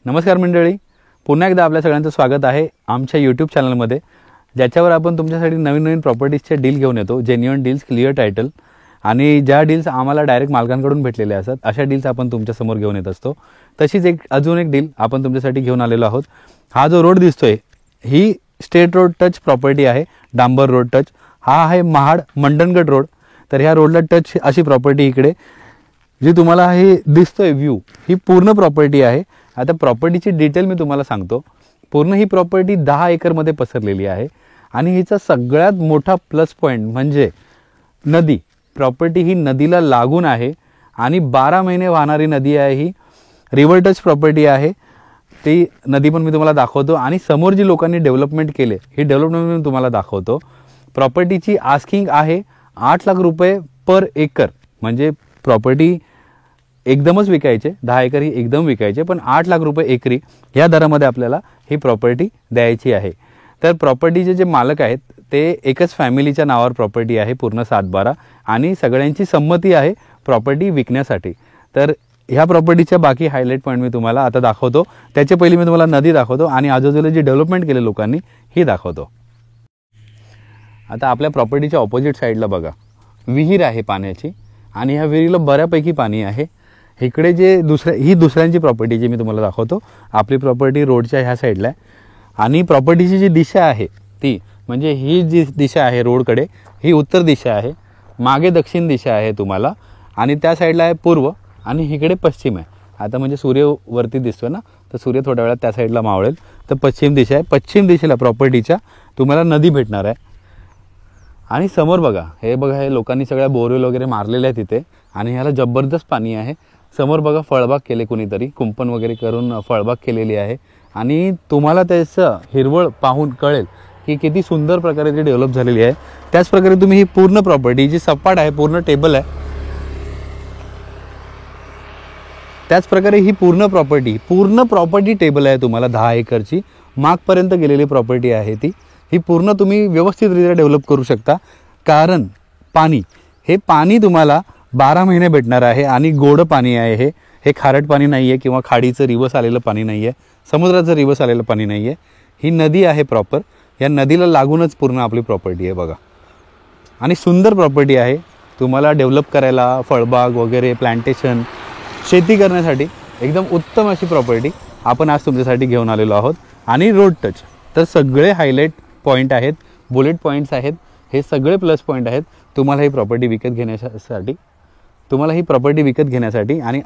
नमस्कार मंडळी, पुन्हा एकदा आपल्या सगळ्यांचं स्वागत आहे आमच्या यूट्यूब चॅनलमध्ये, ज्याच्यावर आपण तुमच्यासाठी नवीन प्रॉपर्टीजचे डील घेऊन येतो. जेन्युइन डील्स, क्लिअर टायटल आणि ज्या डील्स आम्हाला डायरेक्ट मालकांकडून भेटलेले असतात अशा डील्स आपण तुमच्यासमोर घेऊन येत असतो. तशीच अजून एक डील आपण तुमच्यासाठी घेऊन आलेलो आहोत. हा जो रोड दिसतोय ही स्टेट रोड टच प्रॉपर्टी आहे, डांबर रोड टच. हा आहे महाड मंडणगड रोड. तर ह्या रोडला टच अशी प्रॉपर्टी इकडे जी तुम्हाला हे दिसतोय व्ह्यू, ही पूर्ण प्रॉपर्टी आहे. आता प्रॉपर्टीची डिटेल मी तुम्हाला सांगतो. पूर्ण ही प्रॉपर्टी 10 एकरमध्ये पसरलेली आहे आणि हिचा सगळ्यात मोठा प्लस पॉईंट म्हणजे नदी. प्रॉपर्टी ही नदीला लागून आहे आणि 12 महिने वाहणारी नदी आहे. ही रिव्हर टच प्रॉपर्टी आहे. ती नदी पण मी तुम्हाला दाखवतो आणि समोर जी लोकांनी डेव्हलपमेंट केले ही डेव्हलपमेंट मी तुम्हाला दाखवतो. प्रॉपर्टीची आस्किंग आहे 8 लाख रुपये पर एकर. म्हणजे प्रॉपर्टी एकदमच विकायचे, 10 एकर ही एकदम विकायचे, पण 8 लाख रुपये एकरी या दरामध्ये आपल्याला ही प्रॉपर्टी द्यायची आहे. तर प्रॉपर्टीचे जे मालक आहेत ते एकच फॅमिलीच्या नावावर प्रॉपर्टी आहे, पूर्ण 7/12 आणि सगळ्यांची संमती आहे प्रॉपर्टी विकण्यासाठी. तर ह्या प्रॉपर्टीच्या बाकी हायलाईट पॉईंट मी तुम्हाला आता दाखवतो. त्याच्या पहिले मी तुम्हाला नदी दाखवतो आणि आजूबाजूला जी डेव्हलपमेंट केले लोकांनी ही दाखवतो. आता आपल्या प्रॉपर्टीच्या ऑपोजिट साईडला बघा विहीर आहे पाण्याची आणि ह्या विहिरीला बऱ्यापैकी पाणी आहे. इकडे जे ही दुसऱ्यांची प्रॉपर्टी जी मी तुम्हाला दाखवतो. आपली प्रॉपर्टी रोडच्या ह्या साईडला आहे आणि प्रॉपर्टीची जी दिशा आहे ती म्हणजे ही जी दिशा आहे रोडकडे ही उत्तर दिशा आहे, मागे दक्षिण दिशा आहे तुम्हाला आणि त्या साईडला आहे पूर्व आणि इकडे पश्चिम आहे. आता म्हणजे सूर्य वरती दिसतोय ना, तर सूर्य थोड्या वेळात त्या साईडला मावळेल. तर पश्चिम दिशा आहे. पश्चिम दिशेला प्रॉपर्टीच्या तुम्हाला नदी भेटणार आहे. आणि समोर बघा हे लोकांनी सगळ्या बोरवेल वगैरे मारलेले आहे तिथे आणि ह्याला जबरदस्त पाणी आहे. समोर बघा फळबाग केले कुणीतरी, कुंपण वगैरे करून फळबाग केलेली आहे आणि तुम्हाला त्याचं हिरवळ पाहून कळेल की किती सुंदर प्रकारे ती डेव्हलप झालेली आहे. त्याच प्रकारे तुम्ही ही पूर्ण प्रॉपर्टी जी सपाट आहे, पूर्ण टेबल आहे, त्याच प्रकारे ही पूर्ण प्रॉपर्टी टेबल आहे तुम्हाला 10 एकरची. मागपर्यंत गेलेली प्रॉपर्टी आहे ती. ही पूर्ण तुम्ही व्यवस्थितरित्या डेव्हलप करू शकता. कारण हे पाणी तुम्हाला 12 महिने भेटणार आहे आणि गोड पाणी आहे. हे खारट पाणी नाही आहे किंवा खाडीचं रिवर्स आलेलं पाणी नाही आहे, समुद्राचं रिवर्स आलेलं पाणी नाही आहे. ही नदी आहे प्रॉपर. या नदीला लागूनच पूर्ण आपली प्रॉपर्टी आहे बघा. आणि सुंदर प्रॉपर्टी आहे. तुम्हाला डेव्हलप करायला फळबाग वगैरे प्लांटेशन शेती करण्यासाठी एकदम उत्तम अशी प्रॉपर्टी आपण आज तुमच्यासाठी घेऊन आलेलो आहोत. आणि रोड टच. तर सगळे हायलाईट पॉईंट आहेत, बुलेट पॉईंट्स आहेत, हे सगळे प्लस पॉईंट आहेत तुम्हाला ही प्रॉपर्टी विकत घेण्यासाठी. आणि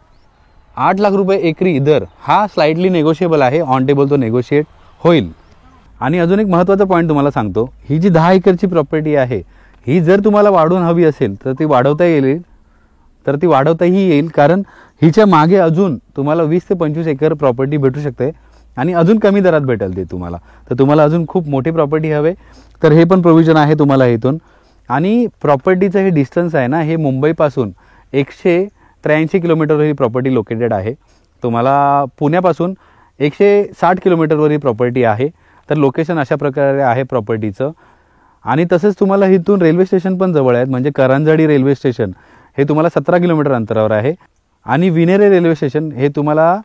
8 लाख रुपये एकरी दर हा स्लाइटली नेगोशिएबल आहे. ऑन टेबल तो नेगोशिएट होईल. आणि अजून एक महत्त्वाचा पॉईंट तुम्हाला सांगतो. ही जी 10 एकरची प्रॉपर्टी आहे ही जर तुम्हाला वाढवून हवी असेल तर ती वाढवताही येईल. कारण हिच्या मागे अजून तुम्हाला 20 ते 25 एकर प्रॉपर्टी भेटू शकते आणि अजून कमी दरात भेटेल ते तुम्हाला. तर तुम्हाला अजून खूप मोठी प्रॉपर्टी हवे तर हे पण प्रोव्हिजन आहे तुम्हाला इथून. आणि प्रॉपर्टीचं हे डिस्टन्स आहे ना, हे मुंबईपासून 183 किलोमीटरवर ही प्रॉपर्टी लोकेटेड आहे. तुम्हाला पुण्यापासून 160 किलोमीटरवर ही प्रॉपर्टी आहे. तर लोकेशन अशा प्रकारे आहे प्रॉपर्टीचं. आणि तसंच तुम्हाला इथून रेल्वे स्टेशन पण जवळ आहेत. म्हणजे करंजाडी रेल्वे स्टेशन हे तुम्हाला 17 किलोमीटर अंतरावर आहे आणि विनेरे रेल्वे स्टेशन हे तुम्हाला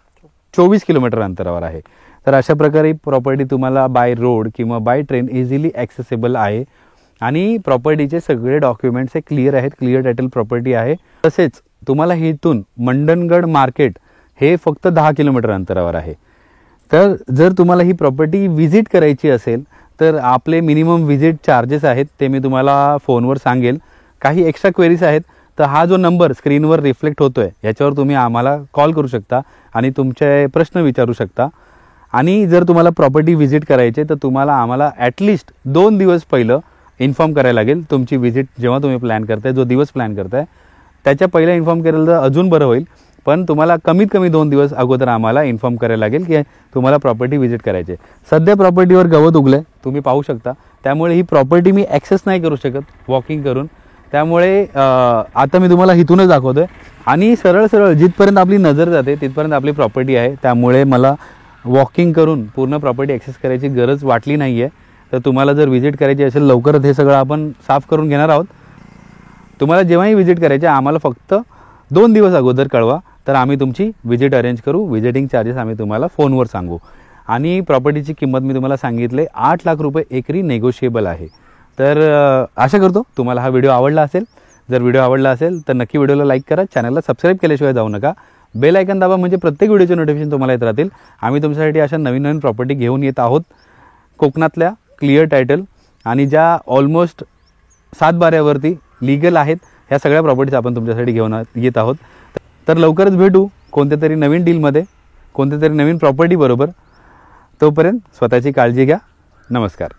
24 किलोमीटर अंतरावर आहे. तर अशा प्रकारे प्रॉपर्टी तुम्हाला बाय रोड किंवा बाय ट्रेन इझिली ॲक्सेसेबल आहे. आणि प्रॉपर्टीचे सगळे डॉक्युमेंट्स हे क्लिअर आहेत, क्लिअर टायटल प्रॉपर्टी आहे. तसेच तुम्हाला इथून मंडणगड मार्केट हे फक्त 10 किलोमीटर अंतरावर आहे. तर जर तुम्हाला ही प्रॉपर्टी व्हिजिट करायची असेल तर आपले मिनिमम व्हिजिट चार्जेस आहेत ते मी तुम्हाला फोनवर सांगेल. काही एक्स्ट्रा क्वेरीज आहेत तर हा जो नंबर स्क्रीनवर रिफ्लेक्ट होतोय याच्यावर तुम्ही आम्हाला कॉल करू शकता आणि तुमचे प्रश्न विचारू शकता. आणि जर तुम्हाला प्रॉपर्टी व्हिजिट करायची तर तुम्हाला आम्हाला ॲटलिस्ट 2 दिवस पहिलं इन्फॉर्म करायला लागेल. तुमची व्हिजिट जेव्हा तुम्ही प्लॅन करताय, जो दिवस प्लॅन करताय त्याच्या पहिला इन्फॉर्म केलं तर अजून बरं होईल. पण तुम्हाला कमीत कमी 2 दिवस अगोदर आम्हाला इन्फॉर्म करायला लागेल की तुम्हाला प्रॉपर्टी व्हिजिट करायची. सध्या प्रॉपर्टीवर गवत उगलं तुम्ही पाहू शकता. त्यामुळे ही प्रॉपर्टी मी ॲक्सेस नाही करू शकत वॉकिंग करून. त्यामुळे आता मी तुम्हाला इथूनच दाखवतोय आणि सरळ जिथपर्यंत आपली नजर जाते तिथपर्यंत आपली प्रॉपर्टी आहे. त्यामुळे मला वॉकिंग करून पूर्ण प्रॉपर्टी ॲक्सेस करायची गरज वाटली नाही आहे. तर तुम्हाला जर व्हिजिट करायची असेल लवकरच हे सगळं आपण साफ करून घेणार आहोत. तुम्हाला जेव्हाही व्हिजिट करायची आम्हाला फक्त 2 दिवस अगोदर कळवा. तर आम्ही तुमची व्हिजिट अरेंज करू. व्हिजिटिंग चार्जेस आम्ही तुम्हाला फोनवर सांगू. आणि प्रॉपर्टीची किंमत मी तुम्हाला सांगितले 8 लाख रुपये एकरी नेगोशिएबल आहे. तर आशा करतो तुम्हाला हा व्हिडिओ आवडला असेल. जर व्हिडिओ आवडला असेल तर नक्की व्हिडिओला लाईक करा, चॅनलला सबस्क्राईब केल्याशिवाय जाऊ नका. बेल आयकन दाबा म्हणजे प्रत्येक व्हिडिओचे नोटिफिकेशन तुम्हाला येत राहतील. आम्ही तुमच्यासाठी अशा नवीन नवीन प्रॉपर्टी घेऊन येत आहोत कोकणातल्या क्लिअर टायटल आणि ज्या ऑलमोस्ट 7 बाऱ्यावरती लीगल आहेत, ह्या सगळ्या प्रॉपर्टीज आपण तुमच्यासाठी घेऊन येत आहोत. तर लवकरच भेटू कोणत्या तरी नवीन डीलमध्ये, कोणत्या तरी नवीन प्रॉपर्टी बरोबर. तोपर्यंत स्वतःची काळजी घ्या. नमस्कार.